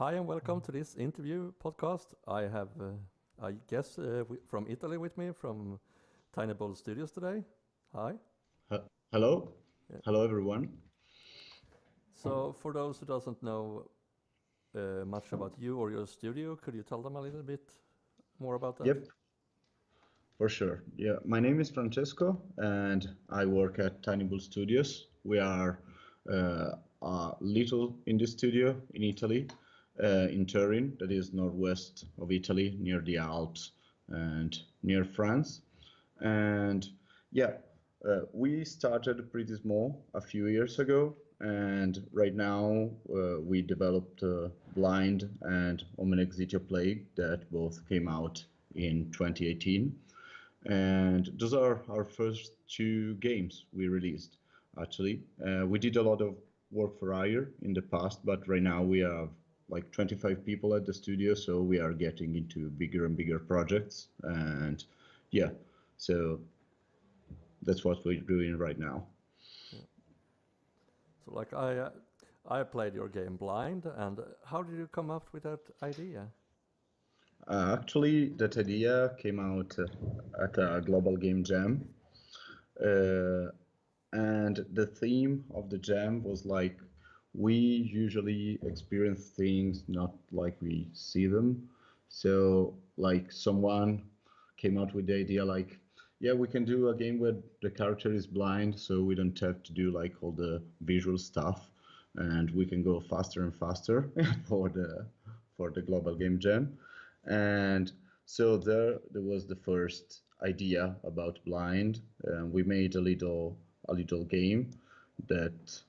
Hi and welcome to this interview podcast. I have, I guess, from Italy with me from Tiny Bold Studios today. Hi. Hello, Yeah. hello everyone. So, for those who doesn't know much about you or your studio, could you tell them a little bit more about that? Yep, for sure. Yeah, my name is Francesco, and I work at Tiny Bull Studios. We are a little indie studio in Italy, in Turin, that is northwest of Italy, near the Alps and near France. And yeah, we started pretty small a few years ago, and right now we developed Blind and Omen Exitio Plague that both came out in 2018. And those are our first two games we released, actually. We did a lot of work for hire in the past, but right now we have like 25 people at the studio, so we are getting into bigger and bigger projects. And yeah, so that's what we're doing right now. Yeah. So, like I played your game Blind, and how did you come up with that idea? Actually, that idea came out at a global game jam. Uh, and the theme of the jam was like, we usually experience things not like we see them. So, like, someone came out with the idea, like, yeah, we can do a game where the character is blind, so we don't have to do like all the visual stuff, and we can go faster and faster for the global game jam. And so there was the first idea about blind. We made a little game that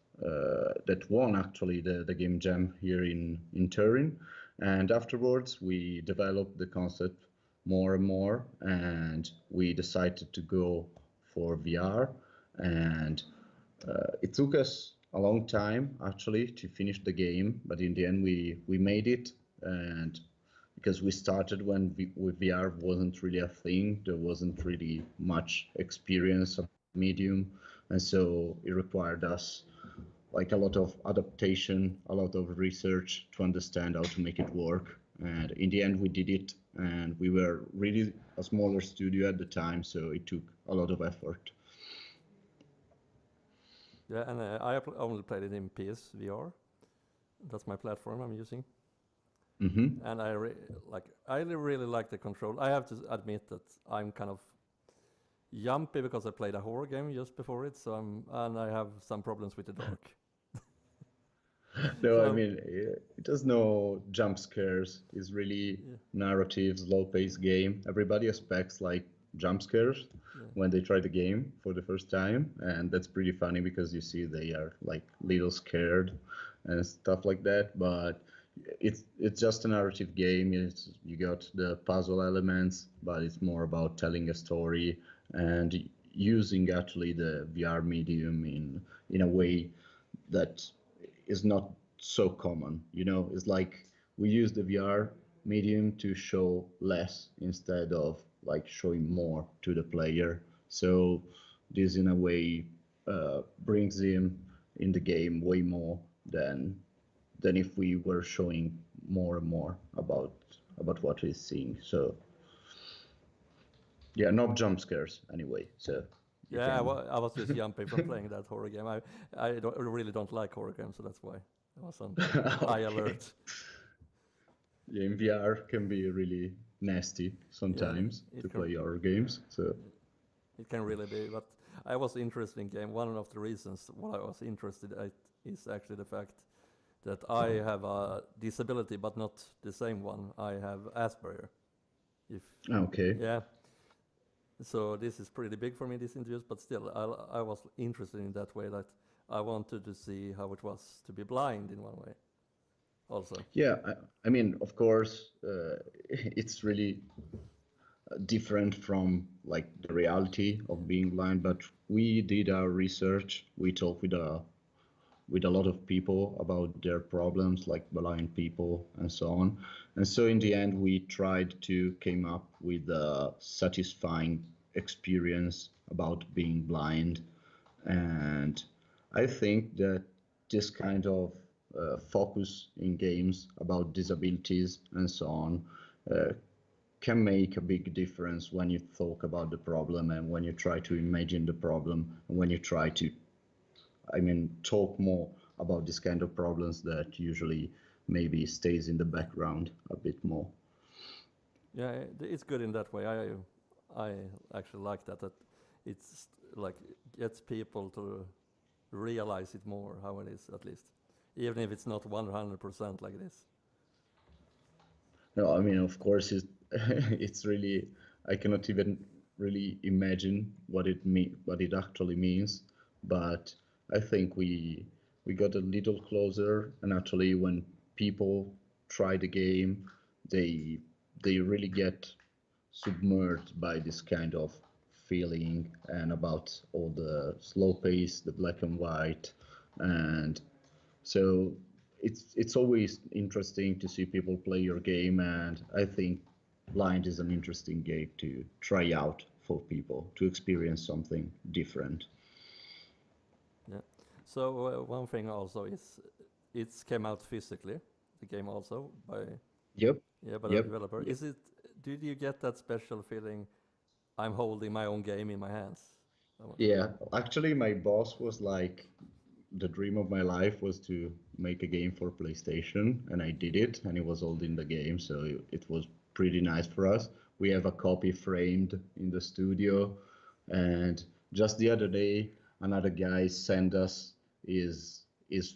that won actually the game jam here in Turin. And afterwards, we developed the concept more and more, and we decided to go for VR. And it took us a long time actually to finish the game, but in the end, we made it. And because we started when with VR wasn't really a thing, there wasn't really much experience of medium, and so it required us like a lot of adaptation, a lot of research to understand how to make it work. And in the end, we did it, and we were really a smaller studio at the time, so it took a lot of effort. Yeah, and only played it in PSVR. That's my platform I'm using. Hmm. And I really like the control. I have to admit that I'm kind of jumpy because I played a horror game just before it, and I have some problems with the dark. No, So I mean, it has no jump scares. It's really yeah, narrative, slow-paced game. Everybody expects like jump scares yeah, when they try the game for the first time, and that's pretty funny because you see they are like little scared and stuff like that. But it's just a narrative game. You got the puzzle elements, but it's more about telling a story and using actually the VR medium in a way that is not so common. It's like we use the VR medium to show less instead of like showing more to the player. So this in a way brings him in the game way more than if we were showing more and more about what he's seeing. So yeah, no jump scares anyway. yeah. So you Yeah, can. I was just jumpy from playing that horror game. I really don't like horror games, so that's why I was on high Okay. alert. Yeah, in VR can be really nasty Yeah, sometimes to it can play horror games. So it can really be. But I was interested in game. One of the reasons why I was interested at is actually the fact that I have a disability, but not the same one. I have Asperger. If okay, yeah, so this is pretty big for me, these interviews, but still, I was interested in that way that I wanted to see how it was to be blind in one way also. yeah. I mean, of course, it's really different from like the reality Yeah, of being blind. But we did our research. We talked with a lot of people about their problems, like blind people and so on. And so in the end, we tried to came up with a satisfying experience about being blind. And I think that this kind of focus in games about disabilities and so on can make a big difference when you talk about the problem and when you try to imagine the problem and when you try to, talk more about this kind of problems that usually maybe stays in the background a bit more. Yeah, it's good in that way. I actually like that. That it's like gets people to realize it more how it is, at least, even if it's not 100% like this. No, of course, it's really, I cannot even really imagine what it actually means, but I think we got a little closer, and actually, when people try the game, they they really get submerged by this kind of feeling and about all the slow pace, the black and white, and so it's always interesting to see people play your game, and I think Blind is an interesting game to try out for people to experience something different. Yeah. So one thing also is it's came out physically, the game also by Yep, by the yep. developer. Is it? Did you get that special feeling? I'm holding my own game in my hands. Yeah, actually, my boss was like, the dream of my life was to make a game for PlayStation, and I did it, and it was all in the game, so it was pretty nice for us. We have a copy framed in the studio, and just the other day, another guy sent us his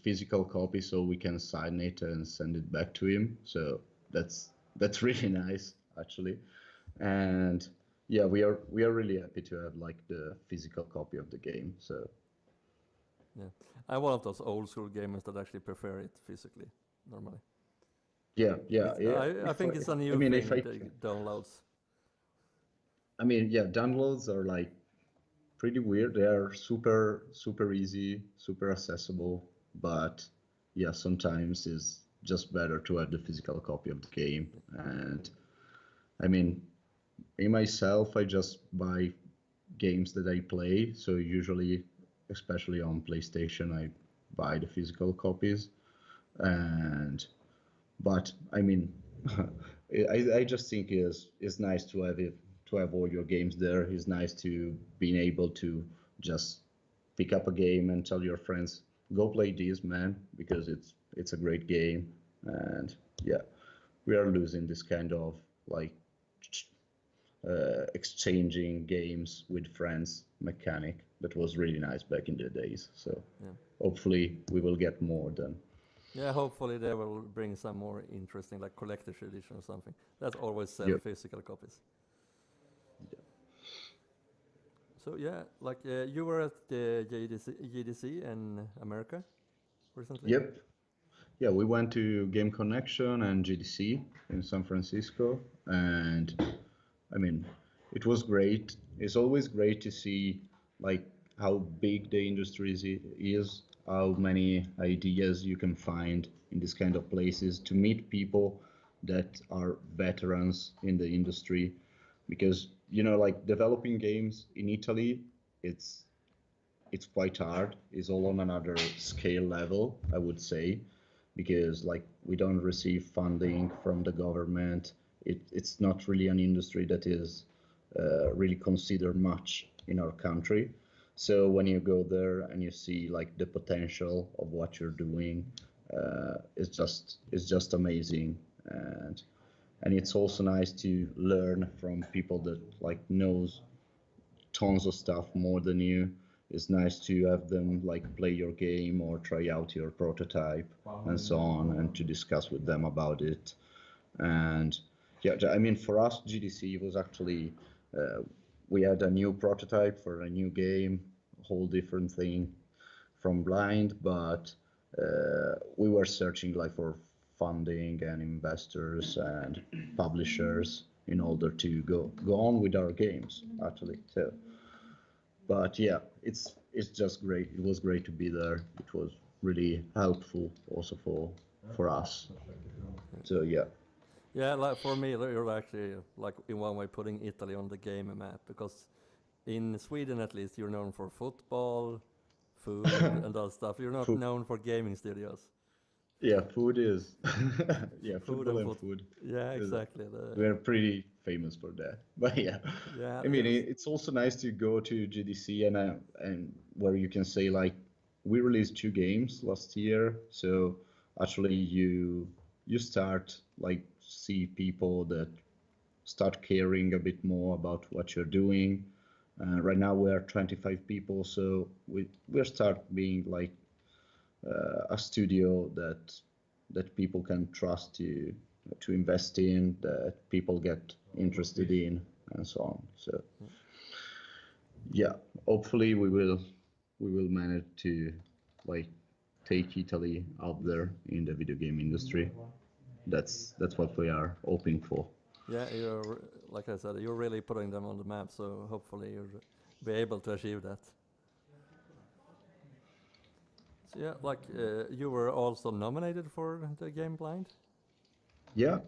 physical copy so we can sign it and send it back to him. So that's really nice, actually. And yeah, we are really happy to have like the physical copy of the game. So Yeah, I'm one of those old school gamers that actually prefer it physically normally. yeah. I think it's a new If thing, I the can, downloads. yeah, downloads are like pretty weird. They are super easy, super accessible, but yeah, sometimes it's just better to have the physical copy of the game. And I mean, me myself, I just buy games that I play. So usually, especially on PlayStation, I buy the physical copies. And but I just think it's nice to have it, to have all your games there. It's nice to being able to just pick up a game and tell your friends, go play this, man, because it's a great game. And yeah, we are losing this kind of like exchanging games with friends mechanic that was really nice back in the days. So Yeah. hopefully we will get more then. Yeah, hopefully they will bring some more interesting, like collector's edition or something. That's always sell Yep. physical copies. So yeah, like you were at the GDC in America recently. Yep. Yeah, we went to Game Connection and GDC in San Francisco, and I mean, it was great. It's always great to see like how big the industry is, how many ideas you can find in this kind of places, to meet people that are veterans in the industry, because like developing games in Italy, it's it's quite hard. It's all on another scale level, I would say, because like we don't receive funding from the government. It's not really an industry that is really considered much in our country. So when you go there and you see like the potential of what you're doing, it's just amazing. And it's also nice to learn from people that like knows tons of stuff more than you. It's nice to have them like play your game or try out your prototype and so on, and to discuss with them about it. And yeah, for us, GDC was actually we had a new prototype for a new game, a whole different thing from Blind, but we were searching like for funding and investors and publishers in order to go on with our games actually. So but yeah, it's just great. It was great to be there. It was really helpful also for us. So yeah. Yeah, like for me, you're actually like in one way putting Italy on the game map, because in Sweden at least you're known for football, food, and that stuff. You're not known for gaming studios. Yeah, food is yeah, Food football and and foot. food Yeah, is exactly. we're pretty famous for that. But yeah, Yeah, I mean, yes. it's also nice to go to GDC and where you can say like we released 2 games last year, so actually you start like see people that start caring a bit more about what you're doing. Right now we are 25 people, so we start being like a studio that people can trust to invest in, that people get interested in, and so on. So yeah, hopefully we will manage to like take Italy out there in the video game industry. That's what we are hoping for. Yeah, you're like I said, you're really putting them on the map. So hopefully you'll be able to achieve that. So yeah, like you were also nominated for the Game Blind. Yeah.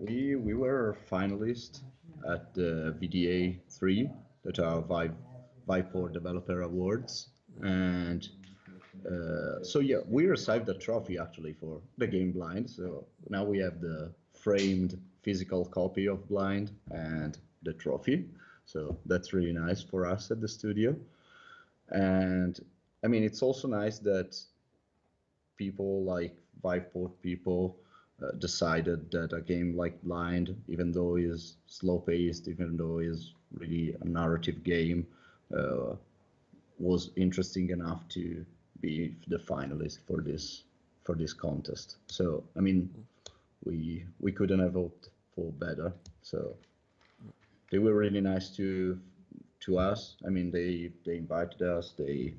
We were finalists at the VDA 3, that are Vive for Developer Awards, Yeah. and so yeah, we received a trophy actually for the game Blind. So now we have the framed physical copy of Blind and the trophy. So that's really nice for us at the studio. And I mean, it's also nice that people like Viveport people decided that a game like Blind, even though is slow paced, even though is really a narrative game, uh, was interesting enough to be the finalist for this contest. So I mean, Mm. we couldn't have hoped for better. So they were really nice to us. I mean, they invited us. They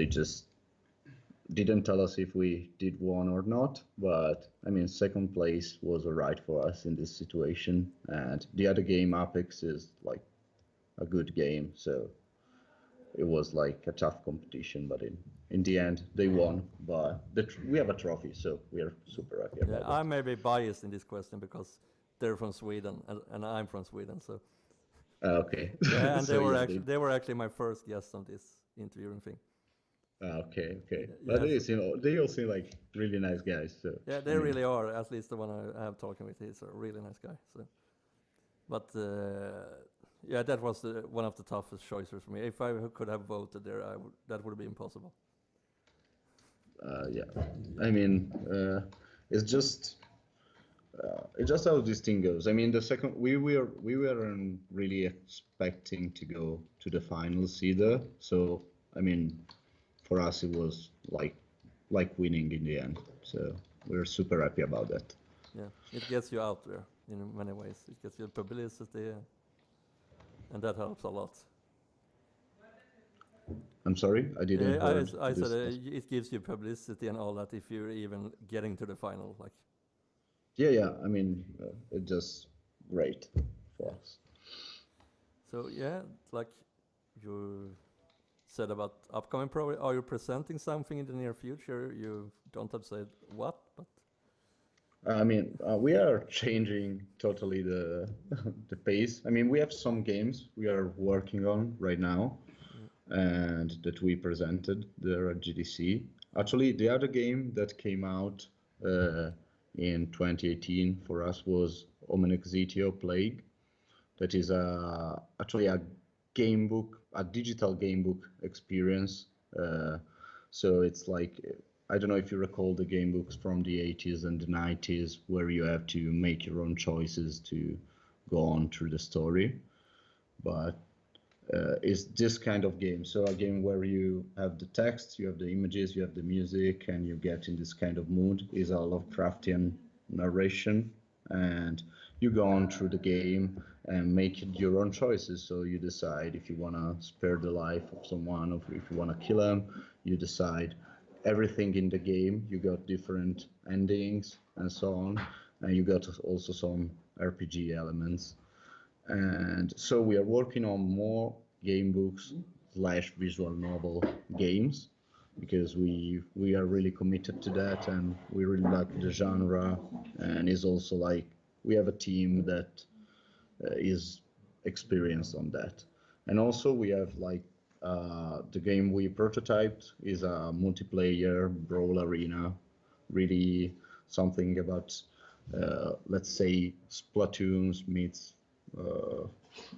just didn't tell us if we did one or not, but I mean, second place was alright for us in this situation. And the other game, Apex, is like a good game, so it was like a tough competition. But in the end, they won. But we have a trophy, so we are super happy Yeah, about I that. may be biased in this question because they're from Sweden and I'm from Sweden. So Okay, yeah, and so yeah, they were actually my first guest on this interviewing thing. okay. But Yes, they all seem like really nice guys. So yeah, I they mean, really are. At least the one I have talking with, he's a really nice guy. So, but yeah, that was one of the toughest choices for me. If I could have voted there, that would be impossible. yeah, Yeah, I mean, it's just how this thing goes. I mean, the second we weren't really expecting to go to the finals either. So I mean, for us it was like winning in the end. So we're super happy about that. yeah, it gets you out there in many ways. It gets you publicity, and that helps a lot. I'm sorry, I didn't heard I said this. it gives you publicity and all that if you're even getting to the final. Like, Yeah. I mean, it's just great for yeah. us. So yeah, like you said about upcoming pro. Are you presenting something in the near future? You don't have said what, but I mean, we are changing totally the the pace. I mean, we have some games we are working on right now, mm, and that we presented there at GDC. mm, Actually, the other game that came out uh, in 2018 for us was Omenexitio Plague. That is actually a game book, a digital game book experience. So it's like, I don't know if you recall the game books from the 80s and the 90s, where you have to make your own choices to go on through the story. But is this kind of game. So a game where you have the text, you have the images, you have the music, and you get in this kind of mood. Is a Lovecraftian narration, and you go on through the game and make your own choices. So you decide if you want to spare the life of someone, or if you want to kill them. You decide everything in the game. You got different endings and so on, and you got also some RPG elements. And so we are working on more game books slash visual novel games, because we are really committed to that, and we really like the genre. And it's also like we have a team that is experienced on that. And also we have like the game we prototyped is a multiplayer brawl arena really something about, let's say, Splatoon meets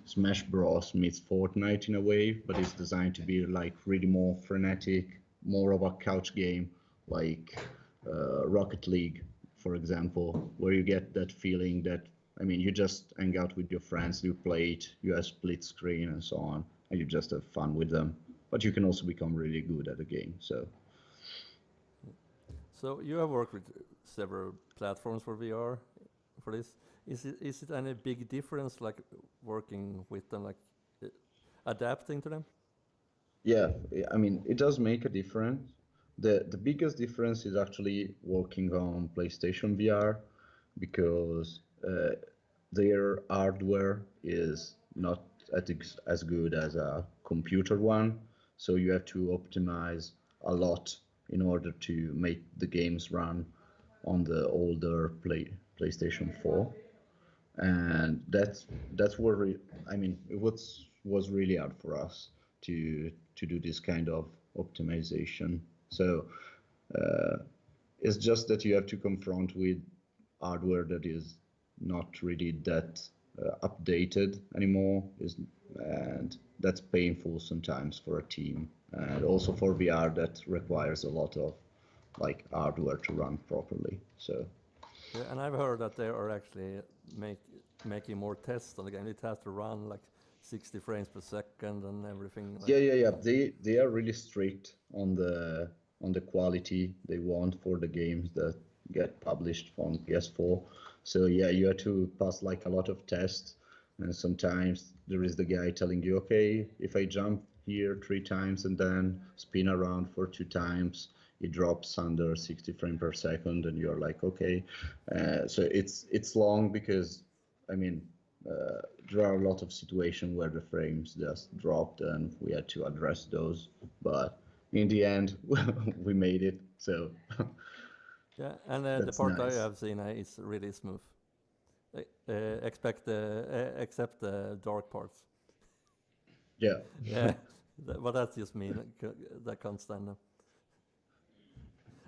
Smash Bros meets Fortnite in a way, but it's designed to be like really more frenetic, more of a couch game, like Rocket League, for example, where you get that feeling that, I mean, you just hang out with your friends, you play it, you have split screen and so on, and you just have fun with them. But you can also become really good at the game. So you have worked with several platforms for VR for this. Is it any big difference, like working with them, like uh, adapting to them? Yeah, I mean, it does make a difference. The biggest difference is actually working on PlayStation VR because their hardware is not as good as a computer one. So you have to optimize a lot in order to make the games run on the older PlayStation 4. And that's what I mean, it was really hard for us to do this kind of optimization. So uh, it's just that you have to confront with hardware that is not really that updated anymore, and that's painful sometimes for a team, and also for VR that requires a lot of like hardware to run properly. So Yeah, and I've heard that they are actually making more tests on the game. It has to run like 60 frames per second and everything. Like, yeah. They are really strict on the quality they want for the games that get published on PS4. So yeah, you have to pass like a lot of tests, and sometimes there is the guy telling you, okay, if I jump here 3 times and then spin around for 2 times, it drops under 60 frames per second, and you're like, okay. So it's long because, I mean, there are a lot of situations where the frames just dropped and we had to address those, but in the end we made it, so yeah, and the that's part I nice. have seen is really smooth. Except the dark parts. Yeah. Yeah, but that's just me. That can't stand them.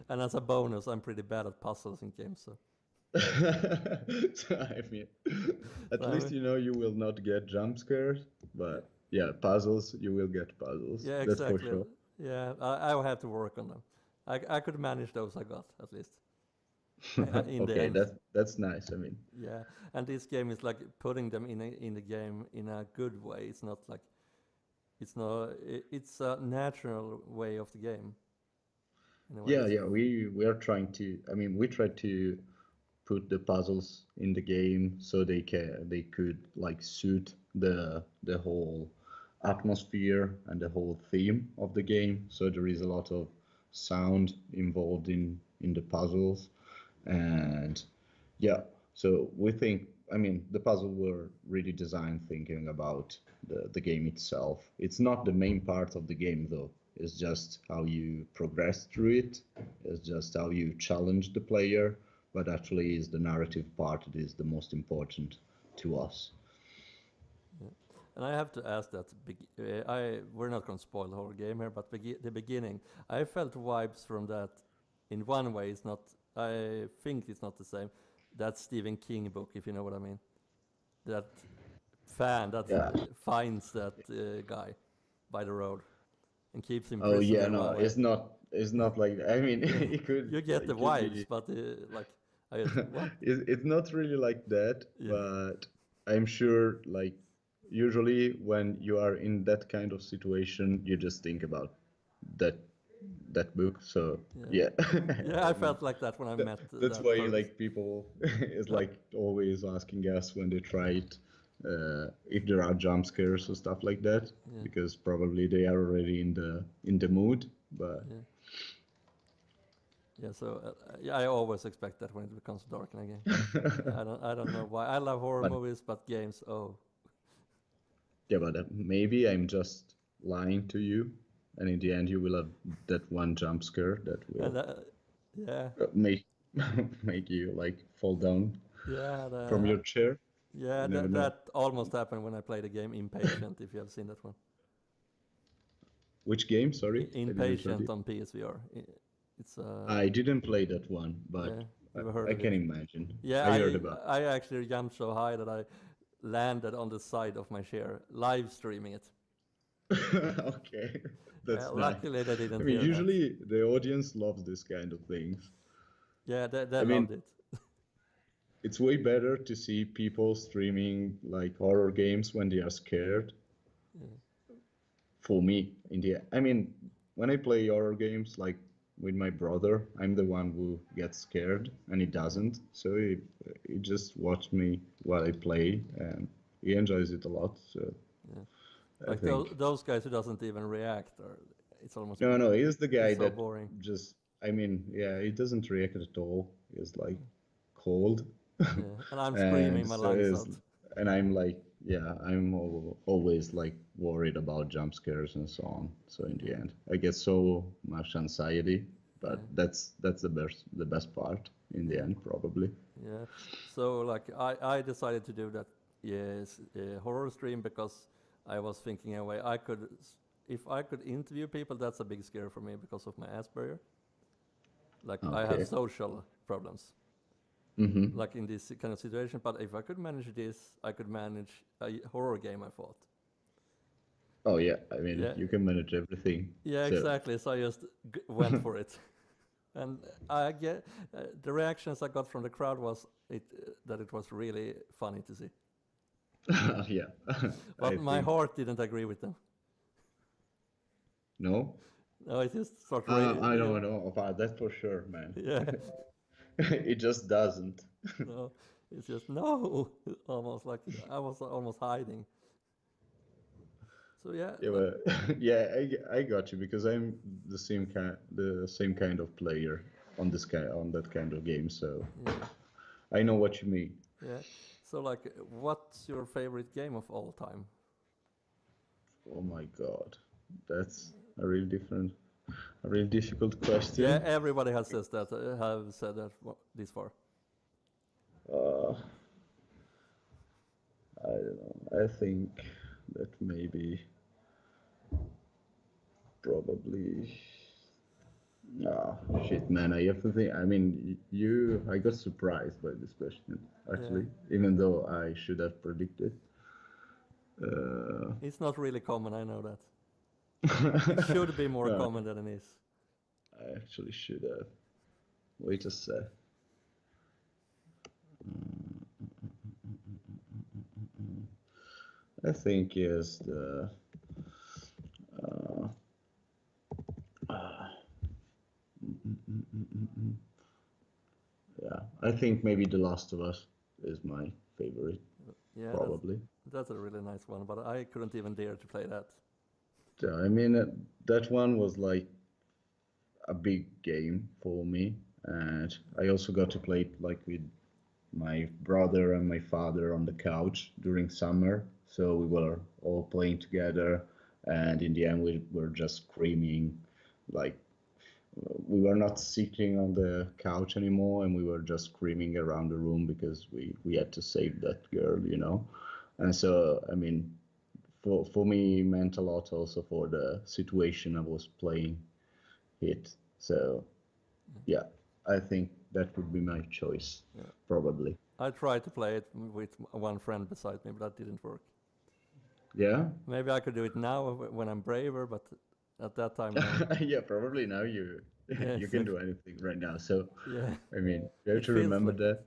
And as a bonus, I'm pretty bad at puzzles in games. So, So, I mean, at so least you know you will not get jump scares, but yeah, puzzles, you will get puzzles, yeah, that's for exactly. sure. Yeah, I will have to work on them. I could manage those I got at least in the Okay, end. that's nice, I mean. Yeah, and this game is like putting them in the game in a good way. It's not like it's a natural way of the game in a way. Yeah, we are trying to, I mean, we try to put the puzzles in the game so they could like suit the whole atmosphere and the whole theme of the game. So there is a lot of sound involved in the puzzles, and yeah, so we think, I mean, the puzzle were really designed thinking about the game itself. It's not the main part of the game though. It's just how you progress through it. It's just how you challenge the player, but actually is the narrative part that is the most important to us. Yeah. And I have to ask that we're not going to spoil the whole game here, but the beginning, I felt vibes from that. In one way, it's not. I think it's not the same. That Stephen King book, if you know what I mean. That fan that Yeah. finds that guy by the road and keeps him Oh yeah, prisoner in no, one way. it's not like, I mean, Yeah, you get the it could vibes, be. but like, I just what? It's not really like that, Yeah, but I'm sure, like, usually when you are in that kind of situation, you just think about that that book. So yeah, yeah, yeah. I I mean, felt like that when I met that's that why person. like people is Uh, like always asking us when they try it, if there are jump scares or stuff like that, yeah, because probably they are already in the mood. But yeah. Yeah, so yeah, I always expect that when it becomes dark in a game. I don't know why. I love horror but movies, but games, oh, yeah, but maybe I'm just lying to you, and in the end, you will have that one jump scare that and will yeah, make make you like fall down yeah, from your chair. yeah. You never That know. that almost happened when I played the game Impatient. If you have seen that one, Which game? Sorry, I didn't heard Impatient you. on PSVR. It's I didn't play that one, but yeah, you've heard I of it. can imagine. Yeah, I heard about. I actually jumped so high that I landed on the side of my chair, live streaming it. Okay, Yeah, that's nice. luckily they I didn't mean, hear that. usually the audience loves this kind of things. Yeah, they I mean, loved it. it's way better to see people streaming like horror games when they are scared. Yeah, For me, I mean, when I play horror games like with my brother, I'm the one who gets scared, and he yeah, doesn't. So he just watched me while I play, and he enjoys it a lot. So yeah. I Like think those guys who doesn't even react, or it's almost no, he's the guy it's so that boring. just. I mean, yeah, he doesn't react at all. He's like cold, Yeah, and I'm screaming and my so lungs is, out. and I'm like, yeah, I'm always like worried about jump scares and so on. So in the Yeah, end, I get so much anxiety, but yeah, that's the best part in the yeah, end probably. yeah. So like I decided to do that, yes, horror stream because I was thinking a way I could, if I could interview people, that's a big scare for me because of my Asperger. Like I have Okay. social problems, Mm-hmm. like in this kind of situation. But if I could manage this, I could manage a horror game. I thought. Oh yeah, I mean Yeah, you can manage everything. yeah, So exactly. So I just went for it, and I get the reactions I got from the crowd was that it was really funny to see. yeah, I But my think heart didn't agree with them. no. No, it just started. I don't know about that for sure, man. Yeah, It just doesn't. no, it's just no, almost like I was almost hiding. So yeah, Yeah, but yeah, I got you because I'm the same kind of player on that kind of game, so yeah, I know what you mean. yeah. So like, what's your favorite game of all time? Oh my God, that's a real difficult Yeah, question. everybody has says that have said that this far. Uh, I don't know. I think that maybe probably. Ah, shit, man. I have to think. I mean, I got surprised by this question, Yeah, actually, even though I should have predicted. Uh, it's not really common. I know that. It should be more no, common than it is. I actually should have. Wait a sec. I think is the. Uh, uh, yeah, I think maybe The Last of Us is my favorite, Yeah, probably. that's a really nice one. But I couldn't even dare to play that. Yeah, I mean, that one was like a big game for me, and I also got to play it like with my brother and my father on the couch during summer. So we were all playing together, and in the end, we were just screaming. Like, we were not sitting on the couch anymore, and we were just screaming around the room because we had to save that girl. And so, I mean, for me, it meant a lot also for the situation I was playing it. So, yeah, I think that would be my choice, Yeah, probably. I tried to play it with one friend beside me, but that didn't work. Yeah. Maybe I could do it now when I'm braver, but at that time, no. Yeah, probably now you Yeah, you can do anything right now. So yeah. I mean, you have It to feels remember like it. that.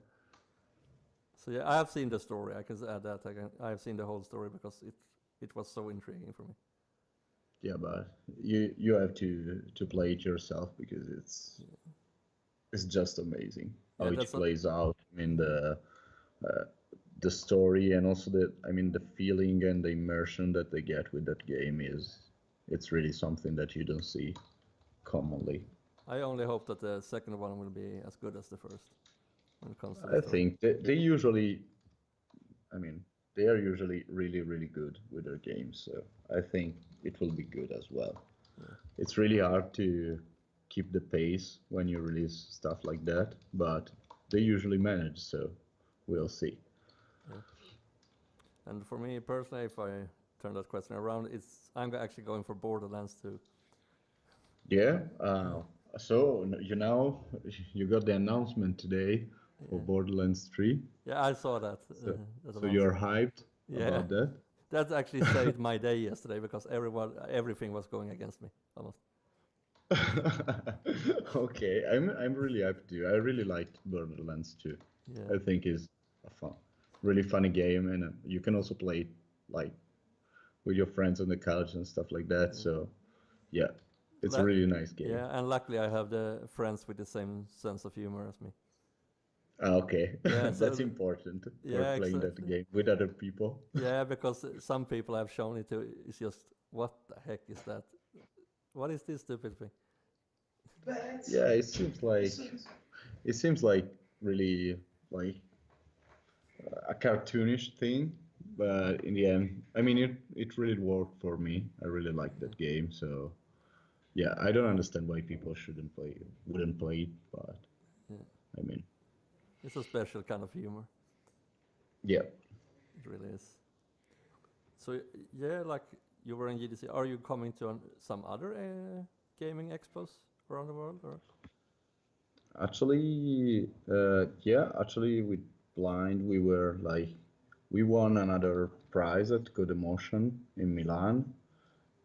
So yeah, I have seen the story. I can add that. I have seen the whole story because it was so intriguing for me. Yeah, but you have to play it yourself because it's just amazing how Yeah, it that's a, plays out. I mean yeah, uh, the story and also the feeling and the immersion that they get with that game it's really something that you don't see yeah. commonly. I only hope that the second one will be as good as the first when it comes to the I story. think they usually, I mean, they are usually really, really good with their games. So I think it will be good as well. Yeah, It's really hard to keep the pace when you release stuff like that, but they usually manage. So we'll see. yeah. And for me personally, if I turn that question around, I'm actually going for Borderlands 2. Yeah. Yeah, So you know, you got the announcement today for Yeah, Borderlands 3. yeah, I saw that So, that so you're announcement. hyped Yeah, about that? that actually saved my day yesterday because everything was going against me almost. Okay, I'm really hyped too. I really liked Borderlands 2. Yeah, I think it's a really funny game, and you can also play it like with your friends on the couch and stuff like that. yeah. So yeah, it's a La- really nice game. yeah, and luckily I have the friends with the same sense of humor as me. Okay, Yeah, that's so important for yeah, playing that exactly. game with other people. Yeah, because some people I've shown it to, it's just, what the heck is that? What is this stupid thing? Yeah, it seems like really like a cartoonish thing, but in the end, I mean, it really worked for me. I really liked Yeah, that game, so yeah, I don't understand why people wouldn't play it, but yeah. I mean, It's a special kind of humor. yeah. It really is. So yeah, like you were in GDC. Are you coming to some other gaming expos around the world, or? Actually, with Blind, we won another prize at Good Emotion in Milan,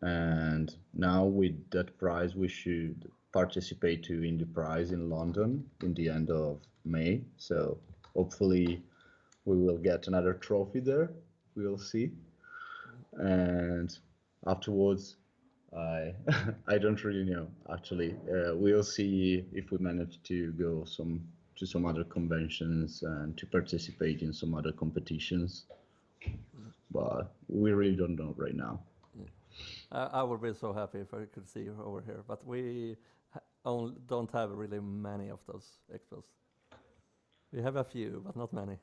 and now with that prize, we should participate to Indie Prize in London in the end of May. So hopefully, we will get another trophy there. We will see. And afterwards, I I don't really know actually. We'll see if we manage to go some other conventions and to participate in some other competitions, Mm, but we really don't know right now. yeah. I would be so happy if I could see you over here, but we don't have really many of those expos. We have a few, but not many.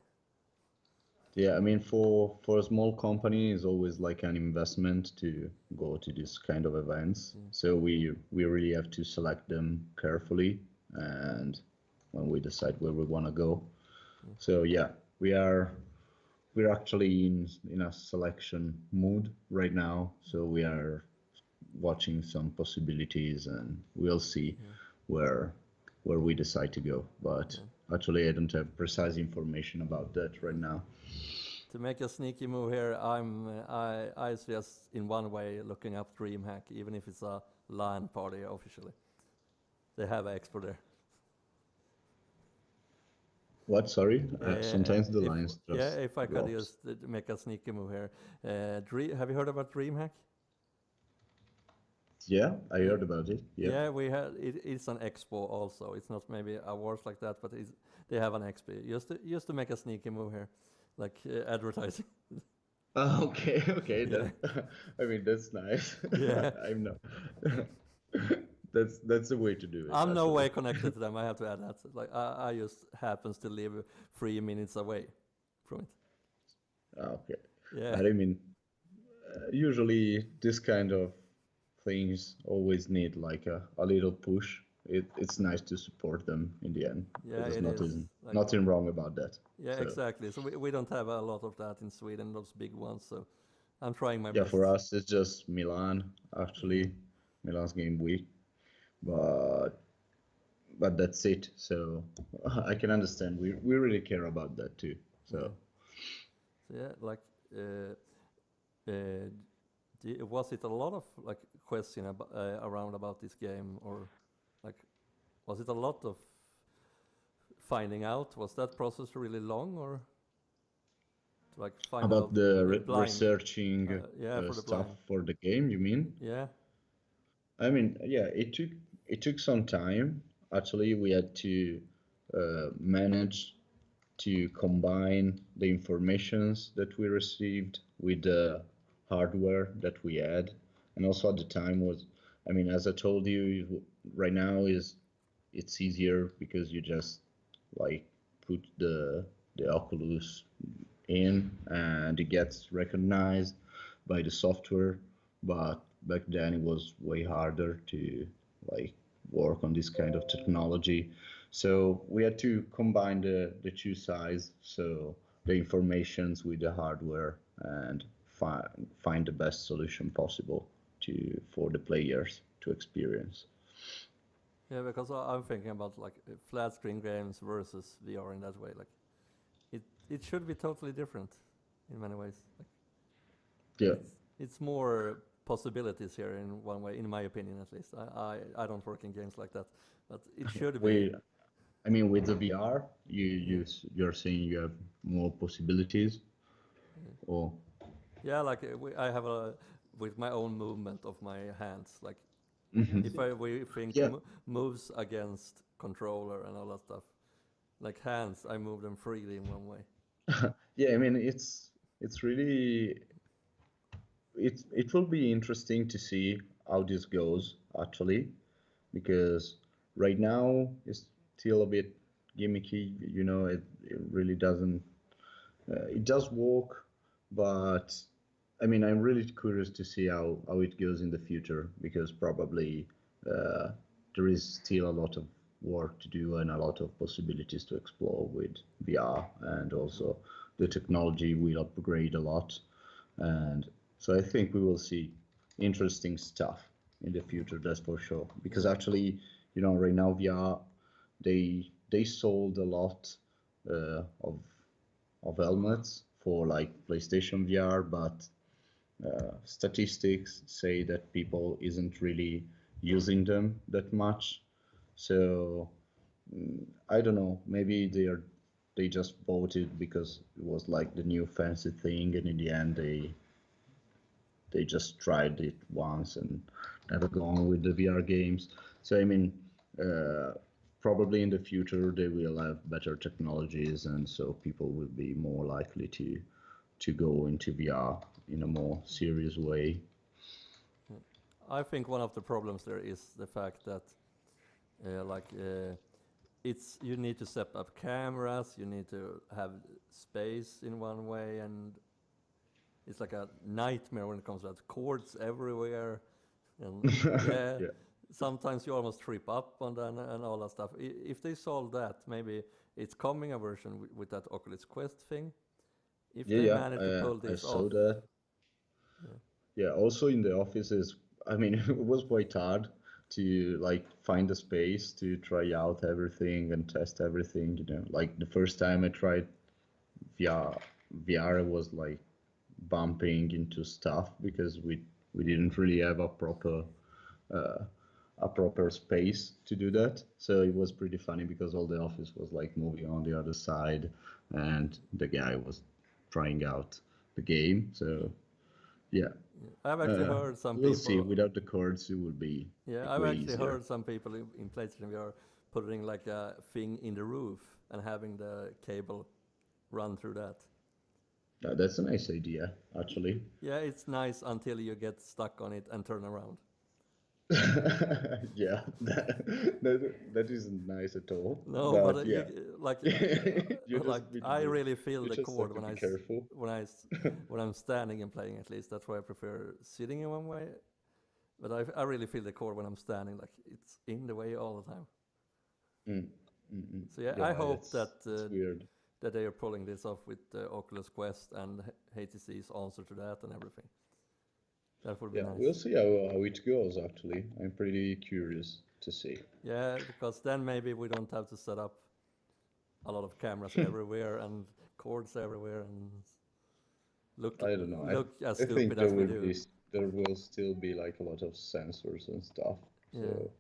Yeah, I mean for a small company, it's always like an investment to go to this kind of events. Yeah. So we really have to select them carefully, and when we decide where we want to go. Yeah. So yeah, we are we're actually in a selection mood right now. So we are watching some possibilities, and we'll see Yeah. where where we decide to go. But Yeah. actually, I don't have precise information about that right now. To make a sneaky move here, I suggest in one way looking up DreamHack, even if it's a LAN party officially. They have an expo there. What? Sorry. Yeah, Sometimes the if lines yeah, just if I could drops. just make a sneaky move here. Have you heard about DreamHack? Yeah, I Yeah, heard about it. Yeah. yeah, we had it's an expo also. It's not maybe awards like that, but they have an expo. Just to make a sneaky move here, like advertising. Okay, okay. Yeah, I mean, that's nice. yeah. I'm not. That's the way to do it, I'm no actually. way connected to them. I have to add that. Like I just happens to live 3 minutes away from it. Okay. Yeah, But I mean, usually this kind of things always need like a little push. It's nice to support them in the end. yeah, There's it is. Like nothing wrong about that. yeah, So exactly. So we don't have a lot of that in Sweden, those big ones. So I'm trying my yeah, best. for us it's just Milan Yeah, actually, Milan's game week, but that's it. So I can understand. We really care about that too. yeah. So So yeah, like uh, uh, was it a lot of like question around about this game, or like was it a lot of finding out? Was that process really long, or to like find about out the blind? researching Yeah, for the stuff blind. for the game, you mean? Yeah, I mean, yeah, it took some time. Actually, we had to manage to combine the informations that we received with the hardware that we had, and also at the time was, I mean, as I told you, right now is it's easier because you just like put the Oculus in and it gets recognized by the software. But back then it was way harder to like work on this kind of technology. So we had to combine the two sides, so the informations with the hardware and find the best solution possible to for the players to experience. Yeah, because I'm thinking about like flat screen games versus VR in that way. Like it should be totally different in many ways. Like Yeah, it's more possibilities here in one way, in my opinion at least. I don't work in games like that, but it should be. we. I mean, with the VR, Yeah, you're saying you have more possibilities, yeah. or Yeah, like I have a with my own movement of my hands. Like if we think yeah, moves against controller and all that stuff, like hands, I move them freely in one way. yeah. I mean, it's really it will be interesting to see how this goes actually, because right now it's still a bit gimmicky. It really doesn't. It does work, but I mean, I'm really curious to see how it goes in the future because probably uh, there is still a lot of work to do and a lot of possibilities to explore with VR, and Mm. also the technology will upgrade a lot. And so I think we will see interesting stuff in the Mm. future, that's for sure. Because Yeah. actually, right now VR, they sold a lot of helmets for like PlayStation VR, but statistics say that people isn't really using them that much. So I don't know. Maybe they just bought it because it was like the new fancy thing, and in the end they just tried it once and never gone with the VR games. So I mean, uh, probably in the future they will have better technologies, and so people will be more likely to go into VR in a more serious way. Yeah. I think one of the problems there is the fact that it's you need to set up cameras, you need to have space in one way, and it's like a nightmare when it comes to that. Cords everywhere, and yeah, Yeah, sometimes you almost trip up on that and all that stuff. If they solve that, maybe it's coming a version with that Oculus Quest thing. If yeah, they yeah. manage to pull I this off, saw that. yeah, Yeah, also in the offices, I mean, it was quite hard to like find a space to try out everything and test everything. Like the first time I tried VR, VR was like bumping into stuff because we didn't really have uh, a proper space to do that. So it was pretty funny because all the office was like moving on the other side, and the guy was trying out the game. So yeah, yeah. I've actually uh, heard some we'll see. people. Without the cords, it would be Yeah, I've way actually easier. heard some people in PlayStation VR putting like a thing in the roof and having the cable run through that. That's a nice idea, actually. Yeah, it's nice until you get stuck on it and turn around. Yeah, that isn't nice at all. No, but But yeah, you like just need to I be, really feel you the just have cord to be careful. when I'm standing and playing at least. That's why I prefer sitting in one way. But I really feel the cord when I'm standing, like it's in the way all the time. Mm, mm, mm. So yeah, I Yeah, hope it's weird. that they are pulling this off with Oculus Quest and HTC's answer to that and everything. That would be Yeah, nice. we'll see how it goes. Actually, I'm pretty curious to see. Yeah, because then maybe we don't have to set up a lot of cameras everywhere and cords everywhere and look I don't know. look as I think stupid there as we will do. be there will still be like a lot of sensors and stuff. Yeah, So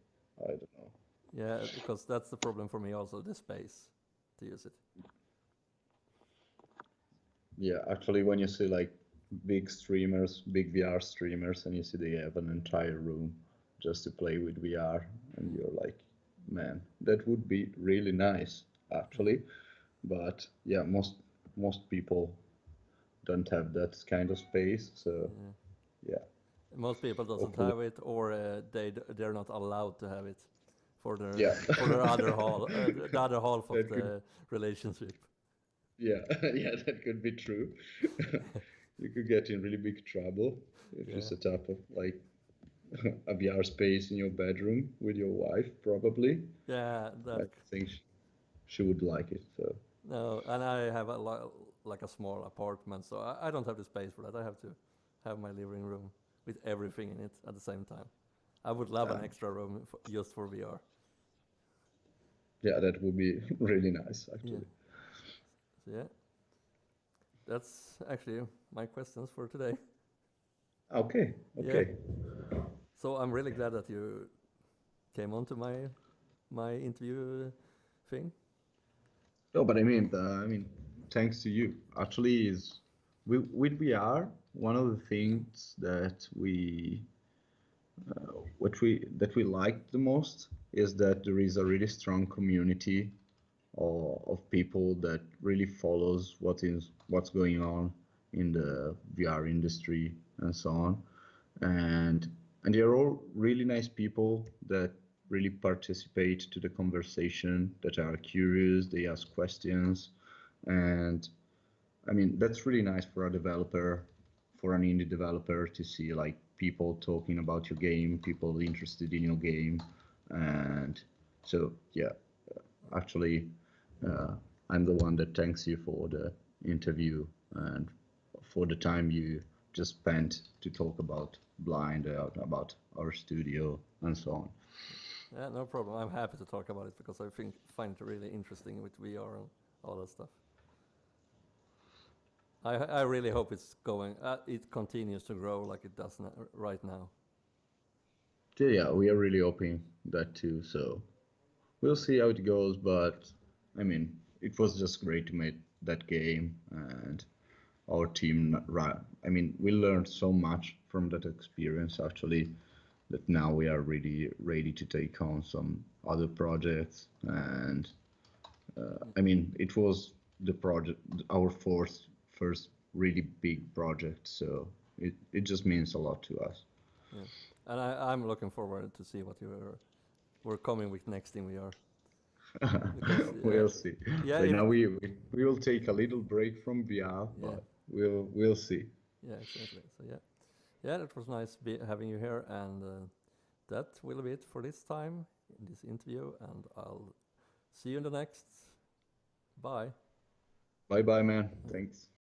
I don't know. yeah, because that's the problem for me also, the space to use it. Yeah, actually, when you see like big streamers, big VR streamers, and you see they have an entire room just to play with VR, and Mm, you're like, man, that would be really nice, yeah, actually. But yeah, most people don't have that kind of space, so yeah. yeah, Most people doesn't hopefully, have it, or they're not allowed to have it yeah, for their other the other half of that could, the relationship. yeah, yeah, that could be true. You could get in really big trouble if you Yeah, set up like a VR space in your bedroom with your wife, probably. yeah, I think she would like it. So no, and I have like a small apartment, so I don't have the space for that. I have to have my living room with everything in it at the same time. I would love an uh, extra room just for VR. Yeah, that would be really nice, Yeah. actually. So yeah, that's actually my questions for today. Okay, Yeah. okay. So I'm really glad that you came on to my interview thing. No, but I mean, thanks to you. Actually, is with VR, one of the things that we like the most is that there is a really strong community of people that really follows what's going on in the VR industry and so on, and they're all really nice people that really participate to the conversation, that are curious, they ask questions, and I mean, that's really nice for a developer, for an indie developer to see like people talking about your game, people interested in your game. And so, yeah, actually, uh, I'm the one that thanks you for the interview and for the time you just spent to talk about Blind, about our studio, and so on. Yeah, no problem. I'm happy to talk about it because I find it really interesting with VR and all that stuff. I really hope it continues to grow like it does right now. So, yeah, we are really hoping that too. So we'll see how it goes, but I mean, it was just great to make that game, and our team. I mean, we learned so much from that experience actually, that now we are really ready to take on some other projects. And I mean, it was the project, our first really big project, so it just means a lot to us. Yeah, and I'm looking forward to see what we're coming with next in VR because We'll see. yeah, Right now we will take a little break from VR, yeah, but we'll see. yeah, exactly. So yeah, yeah, it was nice having you here, and that will be it for this time in this interview, and I'll see you in the next. Bye. Bye bye, man. Thanks.